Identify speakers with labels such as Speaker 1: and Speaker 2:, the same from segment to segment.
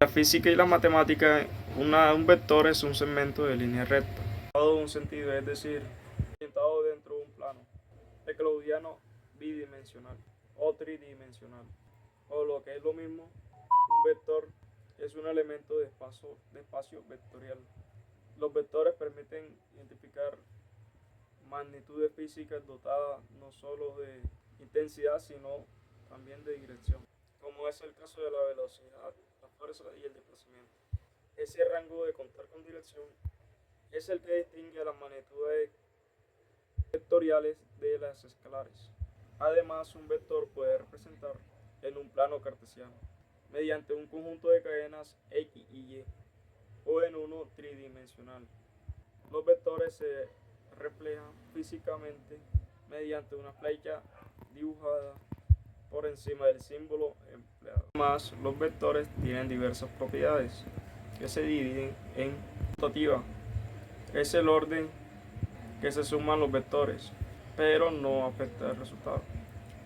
Speaker 1: la física y la matemática, un vector es un segmento de línea recta, dado un sentido, es decir, orientado dentro de un plano euclidiano bidimensional o tridimensional, o lo que es lo mismo, un vector es un elemento de espacio vectorial. Los vectores permiten identificar magnitudes físicas dotadas no solo de intensidad, sino también de dirección, como es el caso de la velocidad, la fuerza y el desplazamiento. Ese rango de contar con dirección es el que distingue a las magnitudes vectoriales de las escalares. Además, un vector puede representar en un plano cartesiano mediante un conjunto de cadenas X y Y o en uno tridimensional. Los vectores se reflejan físicamente mediante una flecha dibujada por encima del símbolo empleado. Además, los vectores tienen diversas propiedades que se dividen en conmutativa. Es el orden que se suman los vectores, pero no afecta el resultado.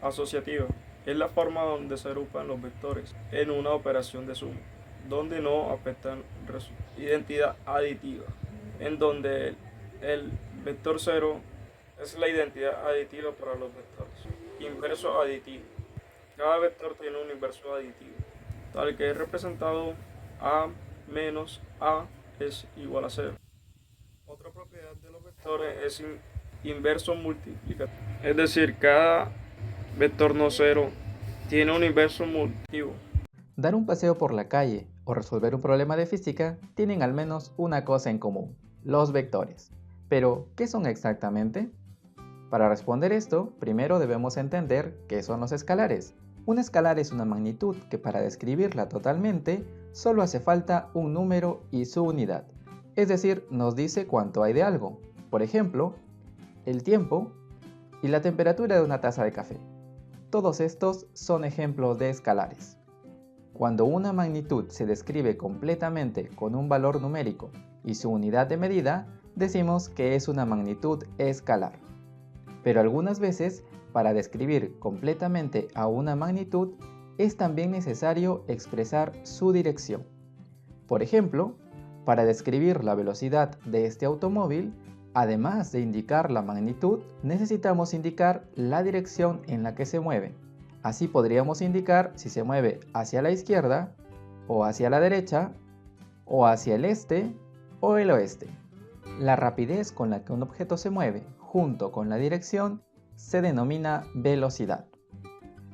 Speaker 1: Asociativa es la forma donde se agrupan los vectores en una operación de suma, donde no afectan el resultado. Identidad aditiva, en donde el vector 0 es la identidad aditiva para los vectores. Inverso aditivo. Cada vector tiene un inverso aditivo, tal que es representado a menos a es igual a 0. Otra propiedad de los vectores es inverso multiplicativo, es decir, cada vector no cero tiene un inverso multiplicativo.
Speaker 2: Dar un paseo por la calle o resolver un problema de física tienen al menos una cosa en común, los vectores. Pero, ¿qué son exactamente? Para responder esto, primero debemos entender qué son los escalares. Un escalar es una magnitud que para describirla totalmente solo hace falta un número y su unidad. Es decir, nos dice cuánto hay de algo. Por ejemplo, el tiempo y la temperatura de una taza de café. Todos estos son ejemplos de escalares. Cuando una magnitud se describe completamente con un valor numérico y su unidad de medida, decimos que es una magnitud escalar. Pero algunas veces, para describir completamente a una magnitud, es también necesario expresar su dirección. Por ejemplo, para describir la velocidad de este automóvil, además de indicar la magnitud, necesitamos indicar la dirección en la que se mueve. Así podríamos indicar si se mueve hacia la izquierda, o hacia la derecha, o hacia el este o el oeste. La rapidez con la que un objeto se mueve, junto con la dirección, se denomina velocidad.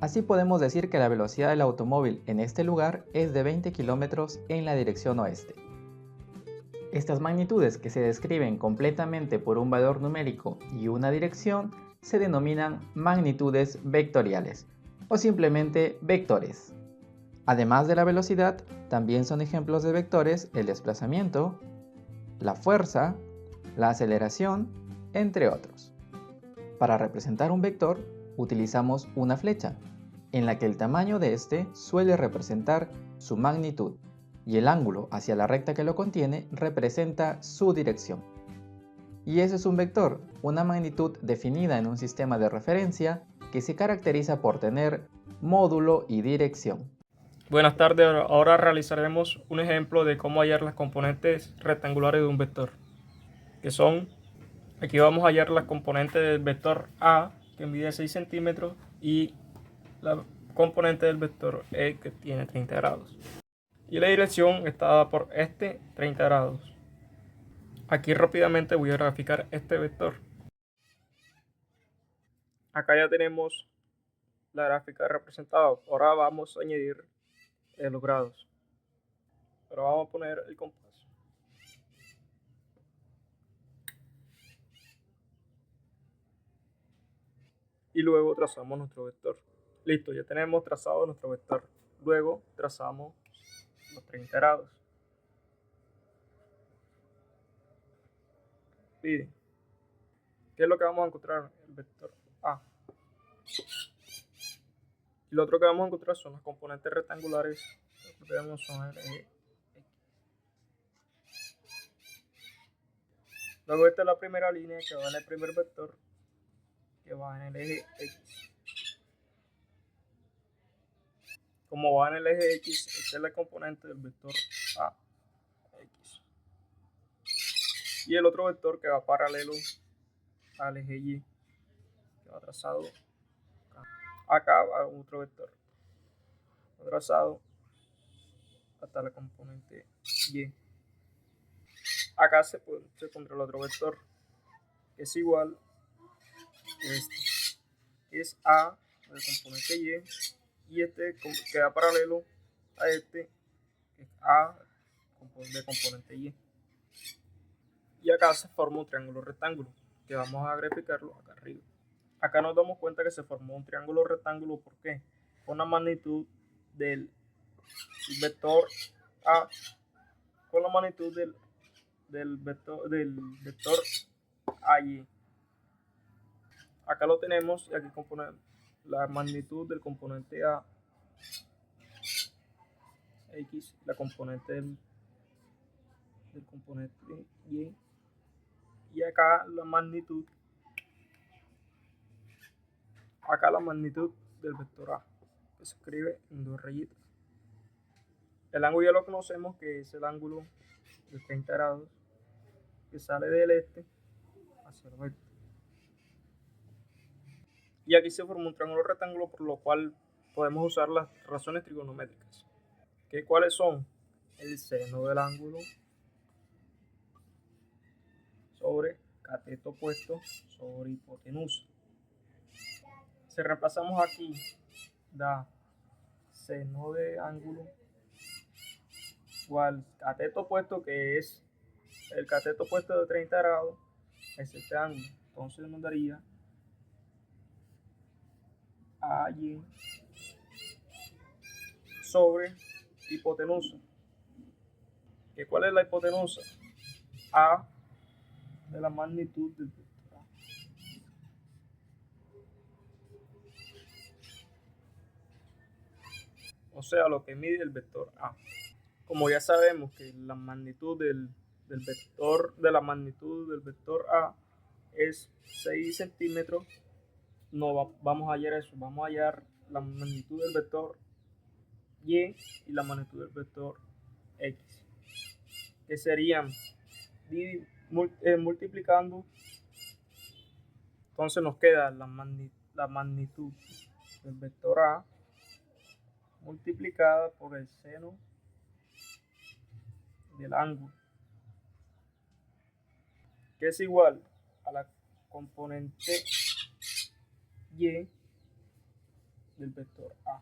Speaker 2: Así podemos decir que la velocidad del automóvil en este lugar es de 20 km en la dirección oeste. Estas magnitudes que se describen completamente por un valor numérico y una dirección se denominan magnitudes vectoriales o simplemente vectores. Además de la velocidad, también son ejemplos de vectores el desplazamiento, la fuerza, la aceleración, entre otros. Para representar un vector, utilizamos una flecha, en la que el tamaño de este suele representar su magnitud y el ángulo hacia la recta que lo contiene representa su dirección. Y ese es un vector, una magnitud definida en un sistema de referencia que se caracteriza por tener módulo y dirección.
Speaker 1: Buenas tardes, ahora realizaremos un ejemplo de cómo hallar las componentes rectangulares de un vector, que son, aquí vamos a hallar las componentes del vector A, que mide 6 centímetros, y la componente del vector E, que tiene 30 grados. Y la dirección está dada por este 30 grados. Aquí rápidamente voy a graficar este vector. Acá ya tenemos la gráfica representada. Ahora vamos a añadir los grados. Pero vamos a poner el compás. Y luego trazamos nuestro vector. Listo, ya tenemos trazado nuestro vector. Luego trazamos los 30 grados. Bien. ¿Qué es lo que vamos a encontrar? El vector A. Y lo otro que vamos a encontrar son las componentes rectangulares. Lo que vemos son el eje X. Luego esta es la primera línea que va en el primer vector, que va en el eje X. Como va en el eje X, este es el componente del vector A, X. Y el otro vector que va paralelo al eje Y, que va trazado acá, va otro vector trazado hasta la componente Y. Acá se pondrá el otro vector, que es igual a este. Es A del componente Y este queda paralelo a este, que es A de componente Y. Y acá se forma un triángulo rectángulo, que vamos a graficarlo acá arriba. Acá nos damos cuenta que se formó un triángulo rectángulo, ¿por qué? Con la magnitud del vector A con la magnitud del vector AY. Acá lo tenemos y aquí la magnitud del componente A X, la componente del componente Y, y acá la magnitud del vector A, que se escribe en dos rayitas. El ángulo ya lo conocemos, que es el ángulo de 30 grados que sale del este hacia el oeste. Y aquí se forma un triángulo rectángulo, por lo cual podemos usar las razones trigonométricas. ¿Cuáles son? El seno del ángulo sobre cateto opuesto sobre hipotenusa. Si reemplazamos aquí, da seno de ángulo igual cateto opuesto, que es el cateto opuesto de 30 grados, es este ángulo. Entonces nos daría AY sobre hipotenusa. ¿Cuál es la hipotenusa? A de la magnitud del vector A. O sea, lo que mide el vector A. Como ya sabemos que la magnitud del vector A es 6 centímetros, no vamos a hallar eso, vamos a hallar la magnitud del vector Y y la magnitud del vector X, que serían multiplicando. Entonces nos queda la magnitud del vector A multiplicada por el seno del ángulo, que es igual a la componente Y del vector A.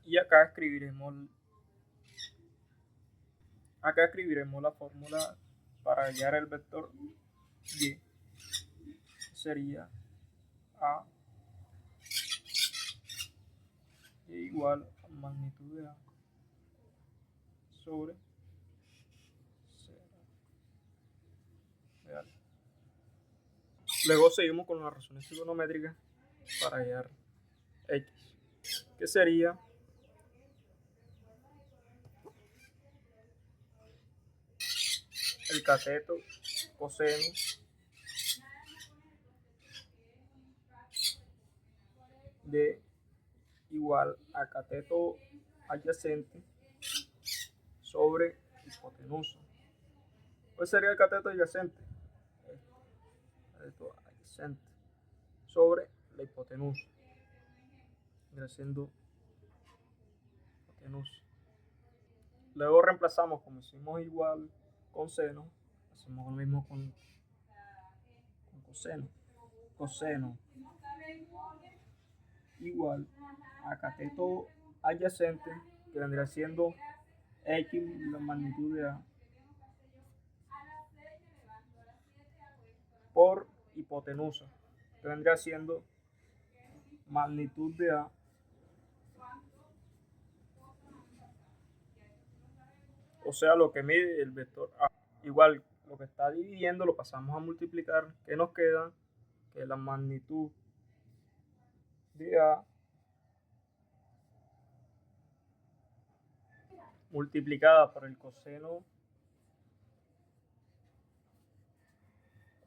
Speaker 1: Y acá escribiremos la fórmula para hallar el vector Y. Sería A igual a magnitud de A sobre 0 real. Luego seguimos con las razones trigonométricas para hallar X, que sería el cateto coseno de igual a cateto adyacente sobre hipotenusa. ¿Cuál sería el cateto adyacente? Cateto adyacente sobre la hipotenusa, siendo hipotenusa. Luego reemplazamos, como hicimos igual con seno, hacemos lo mismo con coseno. Coseno igual a cateto adyacente, que vendría siendo X la magnitud de A por hipotenusa, que vendría siendo magnitud de A o sea, lo que mide el vector A. Igual lo que está dividiendo lo pasamos a multiplicar. ¿Qué nos queda? Que la magnitud de A multiplicada por el coseno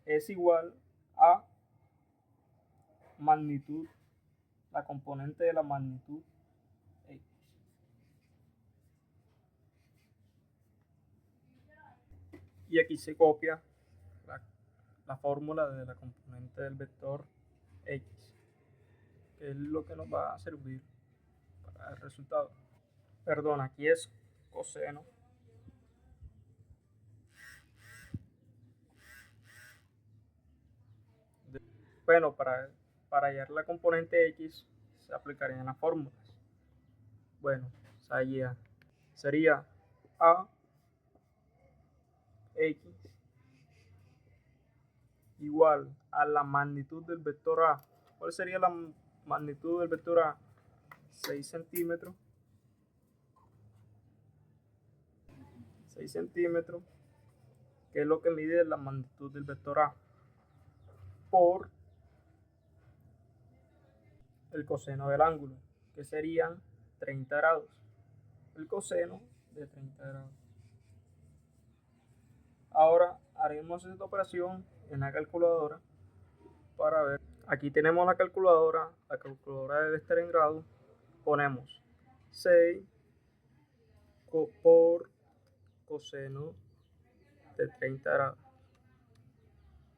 Speaker 1: es igual a magnitud la componente de la magnitud X. Y aquí se copia la fórmula de la componente del vector X, que es lo que nos va a servir para el resultado. Perdón, aquí es coseno. Bueno, para hallar la componente X se aplicarían las fórmulas. Bueno, sería A X igual a la magnitud del vector A. ¿Cuál sería la magnitud del vector A? 6 centímetros. 6 centímetros, que es lo que mide la magnitud del vector A, por el coseno del ángulo, que serían 30 grados. El coseno de 30 grados. Ahora haremos esta operación en la calculadora para ver. Aquí tenemos la calculadora debe estar en grados. Ponemos 6 por coseno de 30 grados.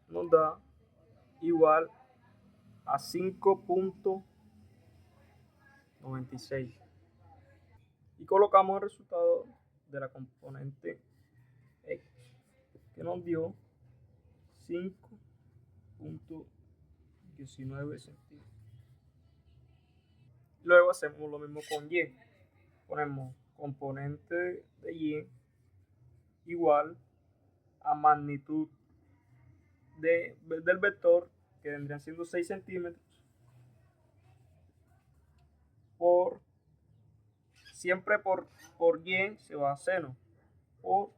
Speaker 1: Nos da igual a 5.96. Y colocamos el resultado de la componente X, que nos dio 5.19 centímetros. Luego hacemos lo mismo con Y. Ponemos componente de Y igual a magnitud del vector, que vendrían siendo 6 centímetros, siempre por Y se va a seno, por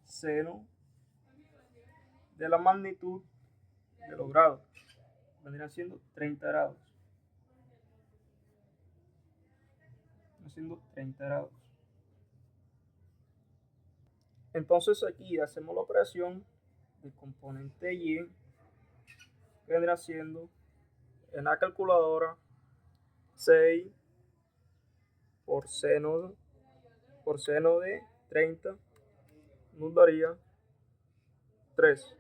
Speaker 1: seno de la magnitud de los grados, vendrían siendo 30 grados. Haciendo 30 grados. Entonces aquí hacemos la operación del componente Y, que vendrá siendo en la calculadora 6 por seno de 30 nos daría 3.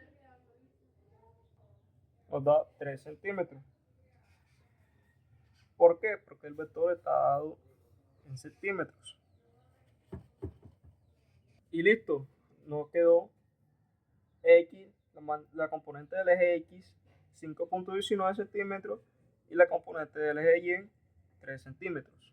Speaker 1: Nos da 3 centímetros. ¿Por qué? Porque el vector está dado en centímetros. Y listo, nos quedó X, la componente del eje X, 5.19 centímetros, y la componente del eje Y, 3 centímetros.